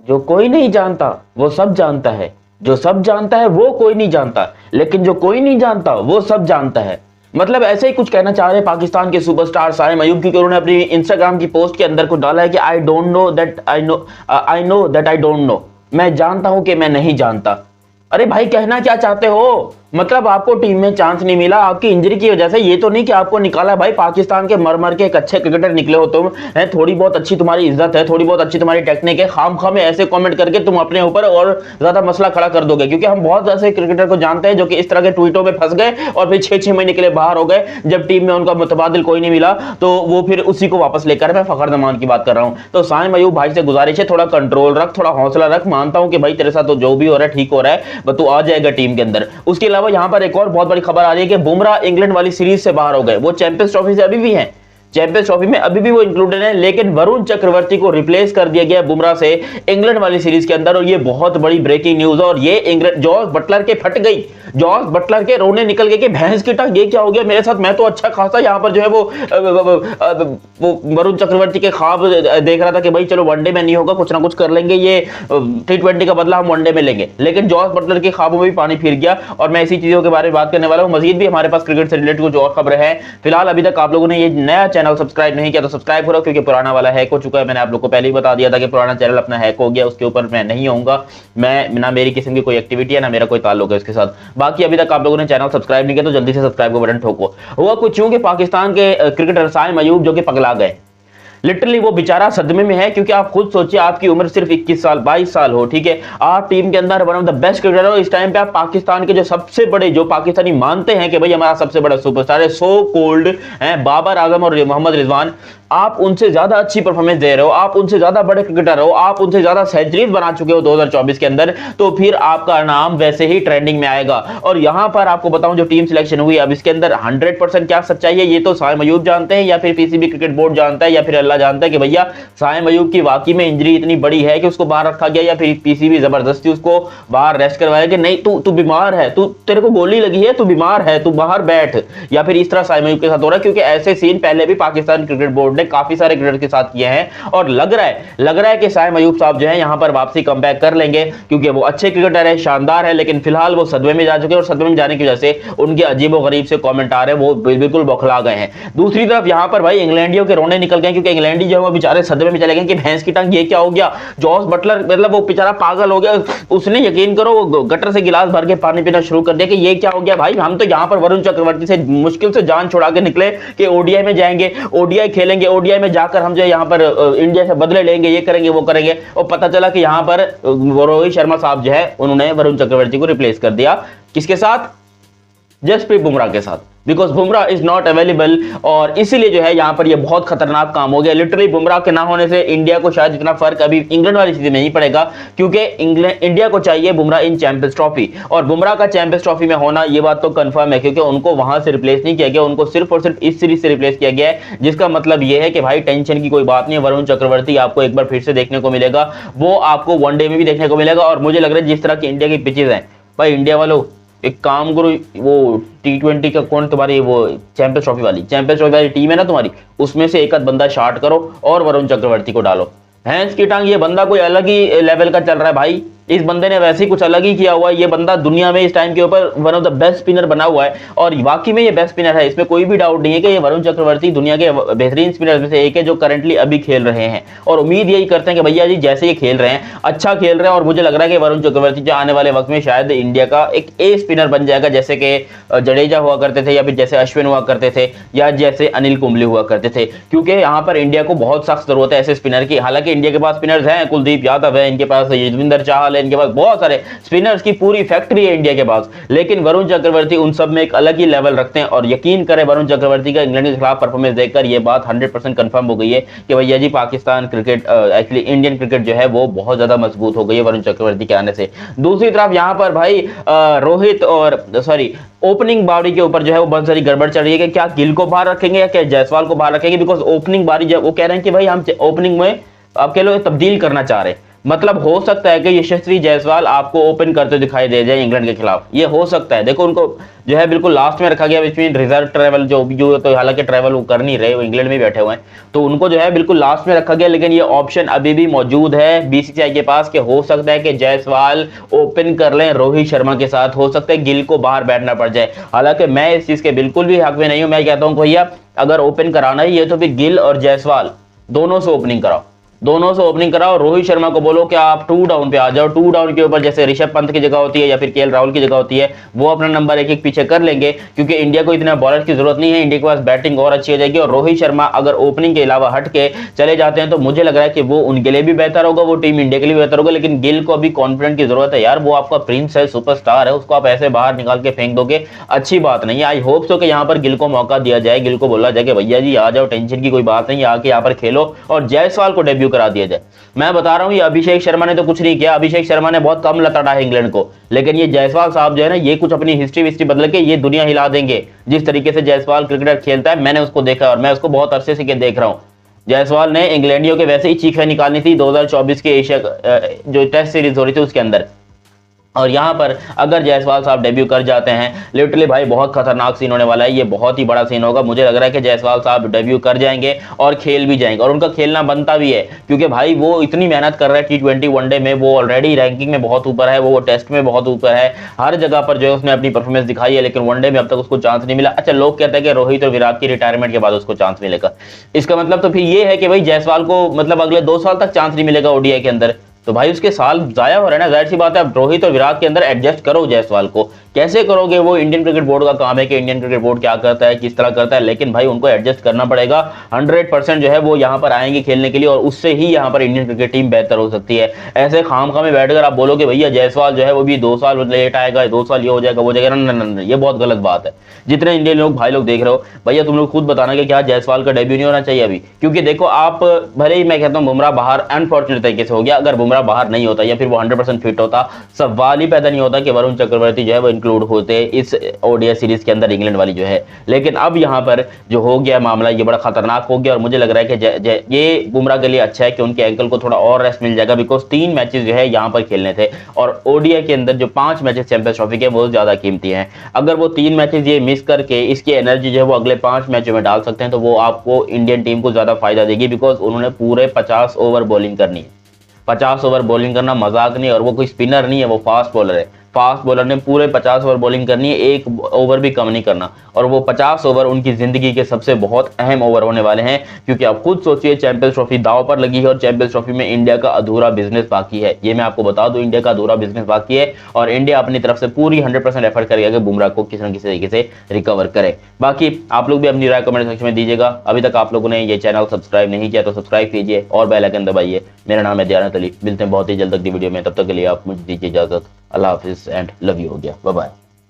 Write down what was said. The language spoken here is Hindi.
जो कोई नहीं जानता वो सब जानता है, जो सब जानता है वो कोई नहीं जानता, लेकिन जो कोई नहीं जानता वो सब जानता है। मतलब ऐसे ही कुछ कहना चाह रहे हैं पाकिस्तान के सुपरस्टार साइम अयूब, क्योंकि उन्होंने अपनी इंस्टाग्राम की पोस्ट के अंदर कुछ डाला है कि I don't know that I know that I don't know, मैं जानता हूं कि मैं नहीं जानता। अरे भाई कहना क्या चाहते हो? मतलब आपको टीम में चांस नहीं मिला आपकी इंजरी की वजह से, ये तो नहीं कि आपको निकाला भाई पाकिस्तान के मर मर के एक अच्छे क्रिकेटर निकले हो तुम, है थोड़ी बहुत अच्छी तुम्हारी इज्जत है, थोड़ी बहुत अच्छी तुम्हारी टेक्निक है, खामखा में ऐसे कमेंट करके तुम अपने ऊपर और ज्यादा मसला खड़ा कर दोगे। क्योंकि हम बहुत ऐसे क्रिकेटर को जानते हैं जो कि इस तरह के ट्वीटों में फंस गए और फिर 6-6 महीने के लिए बाहर हो गए, जब टीम में उनका मुतबादिल कोई नहीं मिला तो वो फिर उसी को वापस लेकर, मैं फखर जमान की बात कर रहा हूं। तो साइम अयूब भाई से गुजारिश है थोड़ा कंट्रोल रख, थोड़ा हौसला रख, मानता हूं कि भाई तेरे साथ तो जो भी हो रहा है ठीक हो रहा है, बस तू आ जाएगा टीम के अंदर। उसके अलावा यहां पर एक और बहुत बड़ी खबर आ रही है कि बुमराह इंग्लैंड वाली सीरीज से बाहर हो गए, वो चैंपियंस ट्रॉफी से अभी भी हैं, चैंपियंस ट्रॉफी में अभी भी वो इंक्लूडेड है, लेकिन वरुण चक्रवर्ती को रिप्लेस कर दिया गया बुमराह से इंग्लैंड वाली सीरीज के अंदर। और ये बहुत बड़ी ब्रेकिंग न्यूज है। और ये इंग्लैंड जॉस बटलर के फट गई, जॉस बटलर के रोने निकल गए कि भैंस की टांग ये क्या हो गया मेरे साथ, मैं तो अच्छा खासा यहाँ पर जो है वो वरुण चक्रवर्ती के ख्वाब देख रहा था कि भाई चलो वनडे में नहीं होगा, कुछ ना कुछ कर लेंगे, ये T20 का बदला हम वनडे में लेंगे, लेकिन जॉस बटलर के ख्वाबों में भी पानी फिर गया। और मैं इसी चीजों के बारे में बात करने वाला हूँ। मजीद भी हमारे पास क्रिकेट से रिलेटेड कुछ और खबरें हैं। फिलहाल अभी तक आप लोगों ने ये नया चैनल सब्सक्राइब नहीं किया तो सब्सक्राइब करो, क्योंकि पुराना वाला हैक हो चुका है। मैंने आप लोग को पहले ही बता दिया था कि पुराना चैनल अपना हैक हो गया, उसके ऊपर मैं नहीं आऊंगा, मैं ना मेरी किस्म की कोई एक्टिविटी है ना मेरा कोई ताल्लुक है उसके साथ। बाकी अभी तक आप लोगों ने चैनल सब्सक्राइब नहीं किया तो जल्दी से सब्सक्राइब का बटन ठोको। हुआ कुछ यूं कि पाकिस्तान के क्रिकेटर साइम अयूब जो कि पगला गए, लिटरली वो बेचारा सदमे में है। क्योंकि आप खुद सोचिए आपकी उम्र सिर्फ 21 साल 22 साल हो, ठीक है, आप टीम के अंदर one of the best cricketer हो। इस टाइम पे आप पाकिस्तान के जो सबसे बड़े, जो पाकिस्तानी मानते हैं कि भाई हमारा सबसे बड़ा सुपरस्टार है, सो कोल्ड है, बाबर आजम और मोहम्मद रिजवान, आप उनसे ज्यादा अच्छी परफॉर्मेंस दे रहे हो, आप उनसे ज्यादा बड़े क्रिकेटर हो, आप उनसे ज्यादा सेंचुरीज बना चुके हो 2024 के अंदर, तो फिर आपका नाम वैसे ही ट्रेंडिंग में आएगा। और यहां पर आपको बताऊं जो टीम सिलेक्शन हुई, अब इसके अंदर 100% क्या सच्चाई है ये तो साइम अयूब जानते हैं, या फिर पीसीबी क्रिकेट बोर्ड जानता है, या फिर अल्लाह जानता है कि भैया साइम अयूब की वाकई में इंजरी इतनी बड़ी है कि उसको बाहर रखा गया, या फिर पीसीबी जबरदस्ती उसको बाहर रेस्ट करवाया कि नहीं तू बीमार है, तेरे को गोली लगी है, तू बीमार है, तू बाहर बैठ, या फिर इस तरह साइम अयूब के साथ हो रहा है। क्योंकि ऐसे सीन पहले भी पाकिस्तान क्रिकेट बोर्ड ने काफी सारे क्रिकेटर के साथ किए हैं, और लग रहा है कि साइम अयूब साहब जो है यहां पर वापसी कमबैक कर लेंगे, क्योंकि वो अच्छे क्रिकेटर है, शानदार है, लेकिन फिलहाल वो सदमे में जा चुके हैं। और सदमे में जाने की वजह से उनके अजीबोगरीब से कमेंट आ रहे हैं, वो बिल्कुल बौखला गए हैं। दूसरी तरफ यहां पर भाई इंग्लैंडियों के रोने निकल गए, क्योंकि इंग्लैंडी जो है वो बेचारे सदमे में चले गए कि भैंस की टांग ये क्या हो गया। जॉस बटलर मतलब वो बेचारा पागल हो गया, उसने यकीन करो वो गटर से गिलास भर के पानी पीना शुरू कर दिया कि ये क्या हो गया भाई, हम तो यहां पर वरुण चक्रवर्ती से मुश्किल से जान छुड़ा के निकले कि ओडीआई में जाएंगे, ओडीआई खेलेंगे, ओडीआई में जाकर हम जो यहां पर इंडिया से बदले लेंगे, ये करेंगे वो करेंगे। और पता चला कि यहां पर रोहित शर्मा साहब जो है उन्होंने वरुण चक्रवर्ती को रिप्लेस कर दिया, किसके साथ, जसप्रीत बुमराह के साथ, because Bumrah is not available. और इसीलिए जो है यहां पर ये बहुत खतरनाक काम हो गया। लिटरली बुमराह के ना होने से इंडिया को शायद इतना फर्क अभी इंग्लैंड वाली स्थिति में नहीं पड़ेगा, क्योंकि इंडिया को चाहिए बुमराह इन चैंपियंस ट्रॉफी, और बुमराह का चैंपियंस ट्रॉफी में होना ये बात तो कंफर्म है, क्योंकि उनको वहां से रिप्लेस नहीं किया गया, उनको सिर्फ और सिर्फ इस सीरीज से रिप्लेस किया गया है। जिसका मतलब ये है कि भाई टेंशन की कोई बात नहीं है, वरुण चक्रवर्ती आपको एक बार फिर से देखने को मिलेगा, वो आपको वनडे में भी देखने को मिलेगा। और मुझे लग रहा है जिस तरह की इंडिया की पिचेज हैं, भाई इंडिया वालों एक काम करो, वो T20 का कौन तुम्हारी वो चैंपियंस ट्रॉफी वाली टीम है ना तुम्हारी, उसमें से एक आध बंदा शार्ट करो और वरुण चक्रवर्ती को डालो। भैंस की टांग ये बंदा कोई अलग ही लेवल का चल रहा है भाई, इस बंदे ने वैसे ही कुछ अलग ही किया हुआ है। ये बंदा दुनिया में इस टाइम के ऊपर one of the best spinner बना हुआ है, और वाकई में ये बेस्ट स्पिनर है, इसमें कोई भी डाउट नहीं है कि ये वरुण चक्रवर्ती दुनिया के बेहतरीन स्पिनर में से एक है जो करंटली अभी खेल रहे हैं। और उम्मीद यही करते हैं कि भैया जी जैसे ये खेल रहे हैं अच्छा खेल रहे हैं, और मुझे लग रहा है कि वरुण चक्रवर्ती जो आने वाले वक्त में शायद इंडिया का एक ए स्पिनर बन जाएगा, जैसे कि जडेजा हुआ करते थे, या फिर जैसे अश्विन हुआ करते थे, या जैसे अनिल कुंबले हुआ करते थे। क्योंकि यहाँ पर इंडिया को बहुत सख्त जरूरत है ऐसे स्पिनर की। हालांकि इंडिया के पास स्पिनर्स हैं, कुलदीप यादव है, इनके पास युजवेंद्र चहल है, इनके पास बहुत सारे स्पिनर्स की पूरी फैक्ट्री है इंडिया के पास, लेकिन वरुण चक्रवर्ती उन सब में एक अलग ही लेवल रखते हैं। और यकीन करें वरुण चक्रवर्ती का इंग्लैंड के खिलाफ परफॉर्मेंस देखकर ये बात 100% कंफर्म हो गई है कि भैया ji Pakistan cricket actually Indian cricket जो है वो बहुत ज्यादा मजबूत हो गई है वरुण चक्रवर्ती के आने से। दूसरी तरफ यहाँ पर भाई रोहित और ओपनिंग बारी के ऊपर जो है वो बहुत सारी गड़बड़ चल रही है कि क्या गिल को बाहर रखेंगे या क्या जायसवाल को बाहर रखेंगे, बिकॉज ओपनिंग बारी जो वो कह रहे हैं कि भाई हम ओपनिंग में आप कह लो तब्दील करना चाह रहे हैं। मतलब हो सकता है कि यशस्वी जायसवाल आपको ओपन करते दिखाई दे जाए इंग्लैंड के खिलाफ, ये हो सकता है। देखो उनको जो है बिल्कुल लास्ट में रखा गया, इसमें रिजर्व ट्रैवल जो तो हालांकि ट्रैवल वो कर नहीं रहे, वो इंग्लैंड में बैठे हुए हैं, तो उनको जो है बिल्कुल लास्ट में रखा गया। लेकिन ये ऑप्शन अभी भी मौजूद है बीसीसीआई के पास कि हो सकता है कि जायसवाल ओपन कर लें रोहित शर्मा के साथ, हो सकता है गिल को बाहर बैठना पड़ जाए। हालांकि मैं इस चीज के बिल्कुल भी हक में नहीं हूं, मैं कहता हूं भैया अगर ओपन कराना ही है तो फिर गिल और जायसवाल दोनों से ओपनिंग कराओ, दोनों से ओपनिंग कराओ। रोहित शर्मा को बोलो कि आप 2 डाउन पे आ जाओ, 2 डाउन के ऊपर जैसे ऋषभ पंत की जगह होती है या फिर केएल राहुल की जगह होती है, वो अपना नंबर एक एक पीछे कर लेंगे, क्योंकि इंडिया को इतना बॉलर की जरूरत नहीं है, इंडिया के पास बैटिंग और अच्छी हो जाएगी। और रोहित शर्मा अगर ओपनिंग के अलावा हट के चले जाते हैं तो मुझे लग रहा है कि वो उनके लिए भी बेहतर होगा, वो टीम इंडिया के लिए बेहतर होगा। लेकिन गिल को अभी कॉन्फिडेंट की जरूरत है यार, वो आपका प्रिंस है, सुपरस्टार है, उसको आप ऐसे बाहर निकाल के फेंक दोगे, अच्छी बात नहीं है। आई होप सो कि यहाँ पर गिल को मौका दिया जाए, गिल को बोला जाए कि भैया जी आ जाओ, टेंशन की कोई बात नहीं, आके यहाँ पर खेलो, और जायसवाल को डेब्यू करा दिया जाए। मैं बता रहा हूं ये अभिषेक शर्मा ने तो कुछ नहीं किया, अभिषेक शर्मा ने बहुत कम लताड़ा है इंग्लैंड को, लेकिन ये जायसवाल साहब जो है ना, ये कुछ अपनी हिस्ट्री बदल के ये दुनिया हिला देंगे। जिस तरीके से जायसवाल क्रिकेटर खेलता है मैंने उसको देखा और मैं उसको बहुत अरसे से देख रहा हूं। जायसवाल ने इंग्लैंडियों के वैसे ही चीखें निकालनी थी 2024 के एशिया जो टेस्ट सीरीज हो रही थी उसके अंदर। और यहाँ पर अगर जायसवाल साहब डेब्यू कर जाते हैं, लिटरली भाई बहुत खतरनाक सीन होने वाला है, ये बहुत ही बड़ा सीन होगा। मुझे लग रहा है कि जायसवाल साहब डेब्यू कर जाएंगे और खेल भी जाएंगे, और उनका खेलना बनता भी है, क्योंकि भाई वो इतनी मेहनत कर रहा है T20 वनडे में, वो ऑलरेडी रैंकिंग में बहुत ऊपर है, वो टेस्ट में बहुत ऊपर है, हर जगह पर जो है उसने अपनी परफॉर्मेंस दिखाई है, लेकिन वनडे में अब तक उसको चांस नहीं मिला। अच्छा, लोग कहते हैं कि रोहित और विराट की रिटायरमेंट के बाद उसको चांस मिलेगा, इसका मतलब तो फिर ये है कि भाई जायसवाल को मतलब अगले 2 साल तक चांस नहीं मिलेगा ओडीआई के अंदर, तो भाई उसके साल जाया हो रहा है ना। जाहिर सी बात है, अब रोहित और विराट के अंदर एडजस्ट करो जायसवाल को, कैसे करोगे वो इंडियन क्रिकेट बोर्ड का काम है कि इंडियन क्रिकेट बोर्ड क्या करता है, किस तरह करता है, लेकिन भाई उनको एडजस्ट करना पड़ेगा। 100% जो है वो यहाँ पर आएंगे खेलने के लिए, और उससे ही यहाँ पर इंडियन क्रिकेट टीम बेहतर हो सकती है। ऐसे खामखा में बैठकर आप बोलोगे भैया जायसवाल जो है वो भी 2 साल लेट आएगा, 2 साल ये हो जाएगा वो हो जाएगा, ना, ये बहुत गलत बात है। जितने इंडियन लोग भाई लोग देख रहे हो, भैया तुम लोग खुद बताना कि क्या जायसवाल का डेब्यू नहीं होना चाहिए अभी, क्योंकि देखो आप भले ही मैं कहता हूँ बुमराह बाहर अनफॉर्चुनेट तरीके से हो गया, अगर बुमराह बाहर नहीं होता या फिर वो 100% फिट होता, सवाल ही पैदा नहीं होता कि वरुण चक्रवर्ती जो है वो इंक्लूड होते इस ओडीआई सीरीज के अंदर, इंग्लैंड वाली जो है। लेकिन अब यहाँ पर जो हो गया मामला ये बड़ा खतरनाक हो गया, और मुझे लग रहा है कि ये बुमराह के लिए अच्छा है कि उनके एंकल को थोड़ा और रेस्ट मिल जाएगा, बिकॉज 3 मैचेस जो है यहाँ पर खेलने थे, और ओडीआई के अंदर जो 5 मैचेस चैंपियंस ट्रॉफी के वो ज्यादा कीमती हैं। अगर वो 3 मैचेस ये मिस करके इसकी एनर्जी जो है वो अगले 5 मैचों में डाल सकते हैं, तो वो आपको इंडियन टीम को ज्यादा फायदा देगी, बिकॉज उन्होंने पूरे 50 ओवर बॉलिंग करनी है। 50 ओवर बॉलिंग करना मजाक नहीं, और वो कोई स्पिनर नहीं है, वो फास्ट बॉलर है। फास्ट बॉलर ने पूरे 50 ओवर बॉलिंग करनी है, 1 ओवर भी कम नहीं करना, और वो 50 ओवर उनकी जिंदगी के सबसे बहुत अहम ओवर होने वाले हैं। क्योंकि आप खुद सोचिए, चैंपियंस ट्रॉफी दांव पर लगी है, और चैंपियंस ट्रॉफी में इंडिया का अधूरा बिजनेस बाकी है, ये मैं आपको बता दूं, इंडिया का अधूरा बिजनेस बाकी है, और इंडिया अपनी तरफ से पूरी 100% एफर्ट करेगा कि बुमराह को किसी न किसी तरीके से रिकवर करे। बाकी आप लोग भी अपनी राय कमेंट सेक्शन में दीजिएगा। अभी तक आप लोगों ने ये चैनल सब्सक्राइब नहीं किया तो सब्सक्राइब कीजिए और बेल आइकन दबाइए। मेरा नाम है दयानंद अली, मिलते हैं बहुत ही जल्द अगली वीडियो में, तब तक के लिए आप मुझे दीजिए इजाजत। अल्लाह हाफिज एंड लव यू हो गया, बाय बाय।